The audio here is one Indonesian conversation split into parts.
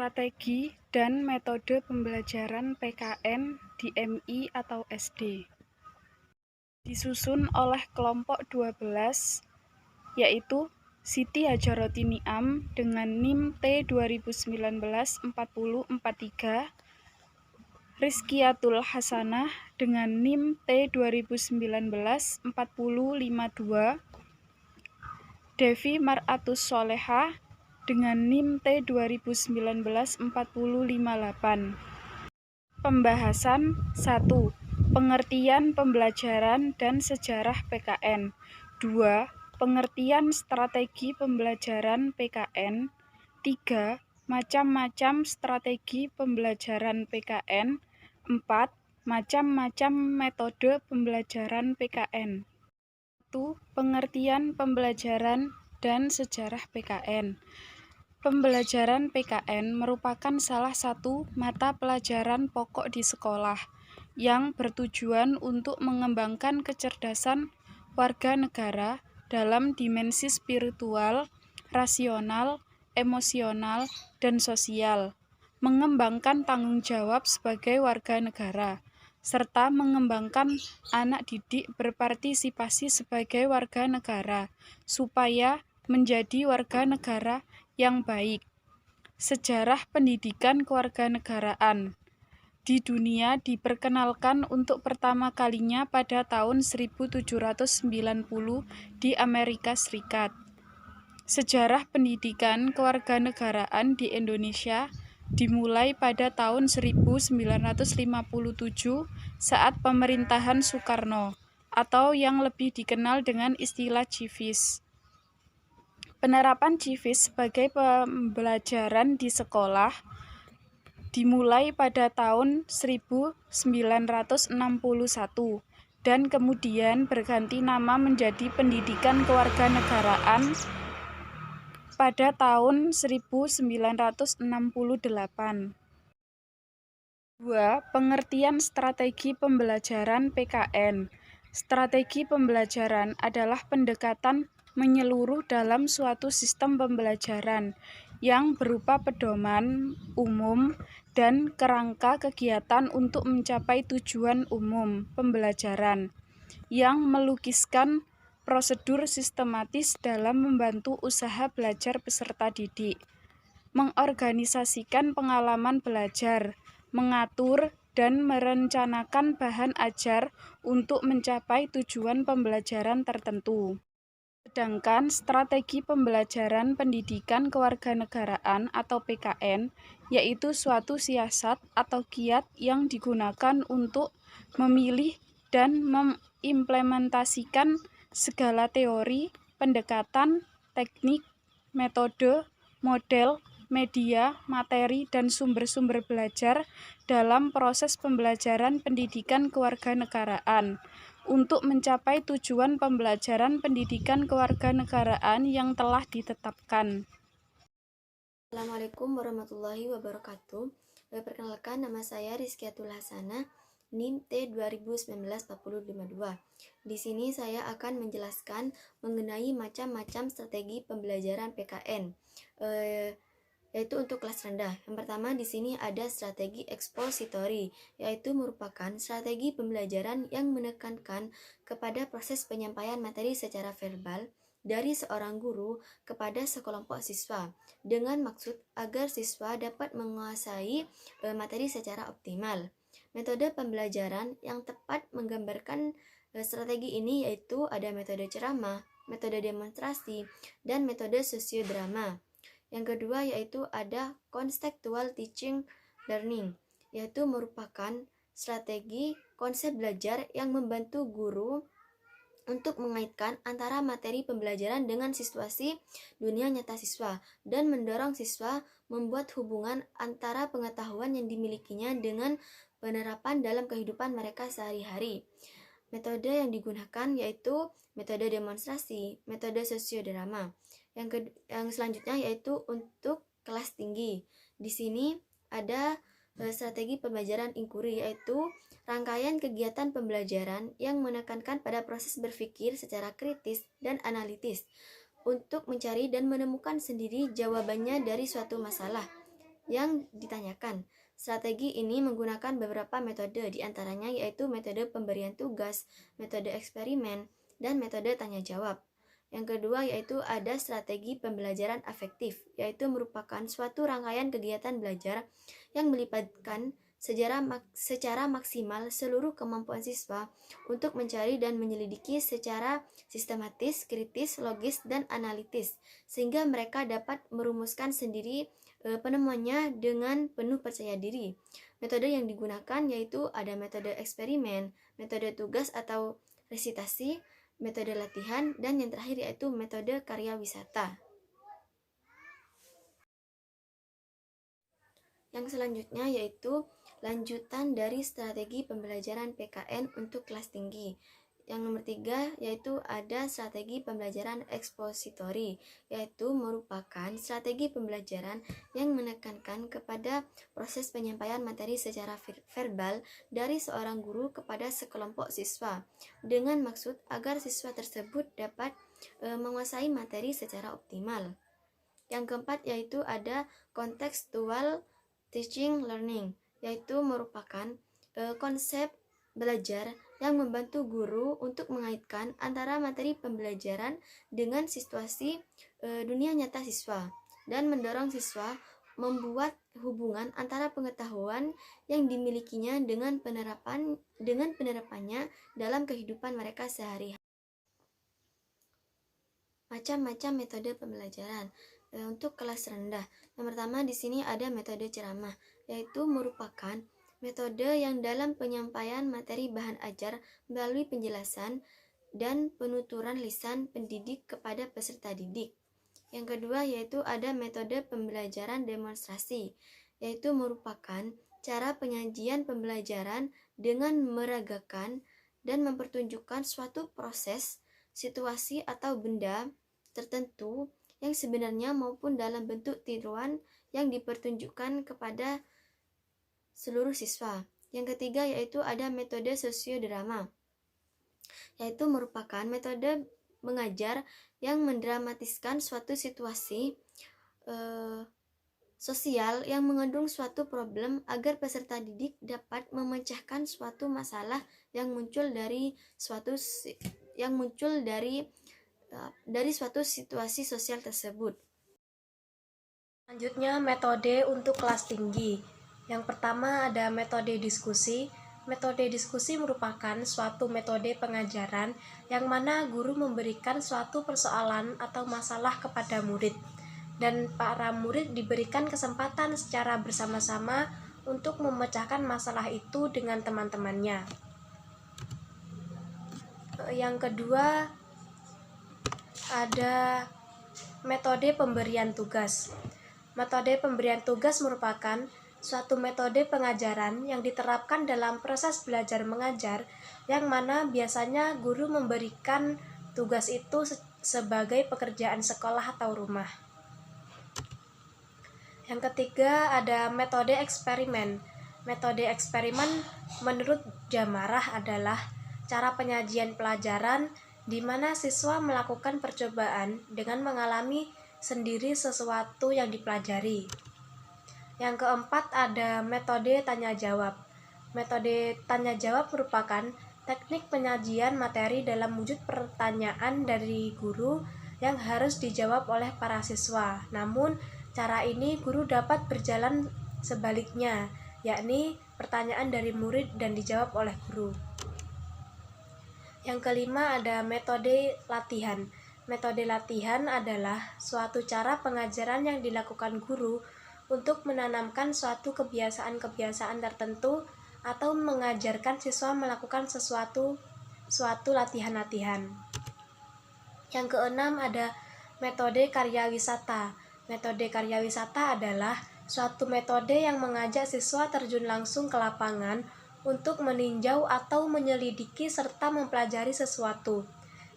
strategi dan metode pembelajaran PKN di MI atau SD. Disusun oleh kelompok 12, yaitu Siti Hadjarotiniam dengan NIM T 2019-4043, Rizkiatul Hasanah dengan NIM T 2019-4052, Devi Mar'atus Sholehah dengan NIM T 2019-4058. Pembahasan 1. Pengertian pembelajaran dan sejarah PKN. 2. Pengertian strategi pembelajaran PKN. 3. Macam-macam strategi pembelajaran PKN. 4. Macam-macam metode pembelajaran PKN. 1. Pengertian pembelajaran dan sejarah PKN. Pembelajaran PKN merupakan salah satu mata pelajaran pokok di sekolah yang bertujuan untuk mengembangkan kecerdasan warga negara dalam dimensi spiritual, rasional, emosional, dan sosial, mengembangkan tanggung jawab sebagai warga negara, serta mengembangkan anak didik berpartisipasi sebagai warga negara, supaya menjadi warga negara yang baik. Sejarah pendidikan kewarganegaraan di dunia diperkenalkan untuk pertama kalinya pada tahun 1790 di Amerika Serikat. Sejarah pendidikan kewarganegaraan di Indonesia dimulai pada tahun 1957 saat pemerintahan Soekarno, atau yang lebih dikenal dengan istilah Civis. Penerapan Civis sebagai pembelajaran di sekolah dimulai pada tahun 1961 dan kemudian berganti nama menjadi Pendidikan Kewarganegaraan pada tahun 1968. 2. Pengertian strategi pembelajaran PKN. Strategi pembelajaran adalah pendekatan menyeluruh dalam suatu sistem pembelajaran yang berupa pedoman umum dan kerangka kegiatan untuk mencapai tujuan umum pembelajaran, yang melukiskan prosedur sistematis dalam membantu usaha belajar peserta didik, mengorganisasikan pengalaman belajar, mengatur dan merencanakan bahan ajar untuk mencapai tujuan pembelajaran tertentu. Sedangkan strategi pembelajaran pendidikan kewarganegaraan atau PKN, yaitu suatu siasat atau kiat yang digunakan untuk memilih dan mengimplementasikan segala teori, pendekatan, teknik, metode, model, media, materi, dan sumber-sumber belajar dalam proses pembelajaran pendidikan kewarganegaraan untuk mencapai tujuan pembelajaran pendidikan kewarganegaraan yang telah ditetapkan. Assalamualaikum warahmatullahi wabarakatuh. Perkenalkan, nama saya Rizkiatul Hasanah, NIM T 2019-4052. Di sini saya akan menjelaskan mengenai macam-macam strategi pembelajaran PKN, yaitu untuk kelas rendah. Yang pertama di sini ada strategi ekspositori, yaitu merupakan strategi pembelajaran yang menekankan kepada proses penyampaian materi secara verbal dari seorang guru kepada sekelompok siswa, dengan maksud agar siswa dapat menguasai materi secara optimal. Metode pembelajaran yang tepat menggambarkan strategi ini yaitu ada metode ceramah, metode demonstrasi, dan metode sosiodrama. Yang kedua yaitu ada contextual teaching learning, yaitu merupakan strategi konsep belajar yang membantu guru untuk mengaitkan antara materi pembelajaran dengan situasi dunia nyata siswa dan mendorong siswa membuat hubungan antara pengetahuan yang dimilikinya dengan penerapan dalam kehidupan mereka sehari-hari. Metode yang digunakan yaitu metode demonstrasi, metode sosiodrama. Yang selanjutnya yaitu untuk kelas tinggi. Di sini ada strategi pembelajaran inquiry, yaitu rangkaian kegiatan pembelajaran yang menekankan pada proses berpikir secara kritis dan analitis untuk mencari dan menemukan sendiri jawabannya dari suatu masalah. yang ditanyakan. Strategi ini menggunakan beberapa metode, diantaranya yaitu metode pemberian tugas, metode eksperimen, dan metode tanya jawab. Yang kedua yaitu ada strategi pembelajaran afektif, yaitu merupakan suatu rangkaian kegiatan belajar yang melibatkan secara maksimal seluruh kemampuan siswa untuk mencari dan menyelidiki secara sistematis, kritis, logis, dan analitis, sehingga mereka dapat merumuskan sendiri penemuannya dengan penuh percaya diri. Metode yang digunakan yaitu ada metode eksperimen, metode tugas atau resitasi, metode latihan, dan yang terakhir yaitu metode karya wisata. Yang selanjutnya yaitu lanjutan dari strategi pembelajaran PKN untuk kelas tinggi. Yang nomor 3 yaitu ada strategi pembelajaran ekspositori, yaitu merupakan strategi pembelajaran yang menekankan kepada proses penyampaian materi secara verbal dari seorang guru kepada sekelompok siswa, dengan maksud agar siswa tersebut dapat menguasai materi secara optimal. Yang keempat yaitu ada contextual teaching learning, yaitu merupakan konsep belajar yang membantu guru untuk mengaitkan antara materi pembelajaran dengan situasi dunia nyata siswa dan mendorong siswa membuat hubungan antara pengetahuan yang dimilikinya dengan penerapannya dalam kehidupan mereka sehari-hari. Macam-macam metode pembelajaran untuk kelas rendah. Yang pertama di sini ada metode ceramah, yaitu merupakan metode yang dalam penyampaian materi bahan ajar melalui penjelasan dan penuturan lisan pendidik kepada peserta didik. Yang kedua yaitu ada metode pembelajaran demonstrasi, yaitu merupakan cara penyajian pembelajaran dengan meragakan dan mempertunjukkan suatu proses, situasi atau benda tertentu yang sebenarnya maupun dalam bentuk tiruan yang dipertunjukkan kepada seluruh siswa. Yang ketiga yaitu ada metode sosiodrama, yaitu merupakan metode mengajar yang mendramatiskan suatu situasi sosial yang mengandung suatu problem agar peserta didik dapat memecahkan suatu masalah yang muncul dari suatu situasi sosial tersebut. Selanjutnya metode untuk kelas tinggi. Yang pertama ada metode diskusi. Metode diskusi merupakan suatu metode pengajaran yang mana guru memberikan suatu persoalan atau masalah kepada murid, dan para murid diberikan kesempatan secara bersama-sama untuk memecahkan masalah itu dengan teman-temannya. Yang kedua ada metode pemberian tugas. Metode pemberian tugas merupakan suatu metode pengajaran yang diterapkan dalam proses belajar mengajar, yang mana biasanya guru memberikan tugas itu sebagai pekerjaan sekolah atau rumah. Yang ketiga ada metode eksperimen. Metode eksperimen menurut Jamarah adalah cara penyajian pelajaran di mana siswa melakukan percobaan dengan mengalami sendiri sesuatu yang dipelajari. Yang keempat ada metode tanya jawab. Metode tanya jawab merupakan teknik penyajian materi dalam wujud pertanyaan dari guru yang harus dijawab oleh para siswa. Namun cara ini guru dapat berjalan sebaliknya, yakni pertanyaan dari murid dan dijawab oleh guru. Yang kelima ada metode latihan. Metode latihan adalah suatu cara pengajaran yang dilakukan guru untuk menanamkan suatu kebiasaan-kebiasaan tertentu atau mengajarkan siswa melakukan suatu latihan-latihan. Yang keenam ada metode karya wisata. Metode karya wisata adalah suatu metode yang mengajak siswa terjun langsung ke lapangan untuk meninjau atau menyelidiki serta mempelajari sesuatu,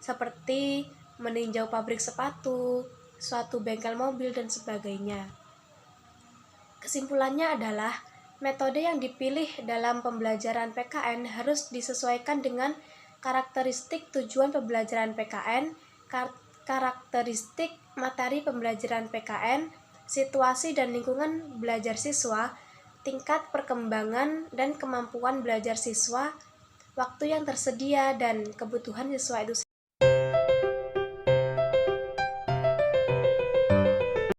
seperti meninjau pabrik sepatu, suatu bengkel mobil, dan sebagainya. Kesimpulannya adalah metode yang dipilih dalam pembelajaran PKN harus disesuaikan dengan karakteristik tujuan pembelajaran PKN, karakteristik materi pembelajaran PKN, situasi dan lingkungan belajar siswa, tingkat perkembangan dan kemampuan belajar siswa, waktu yang tersedia, dan kebutuhan siswa itu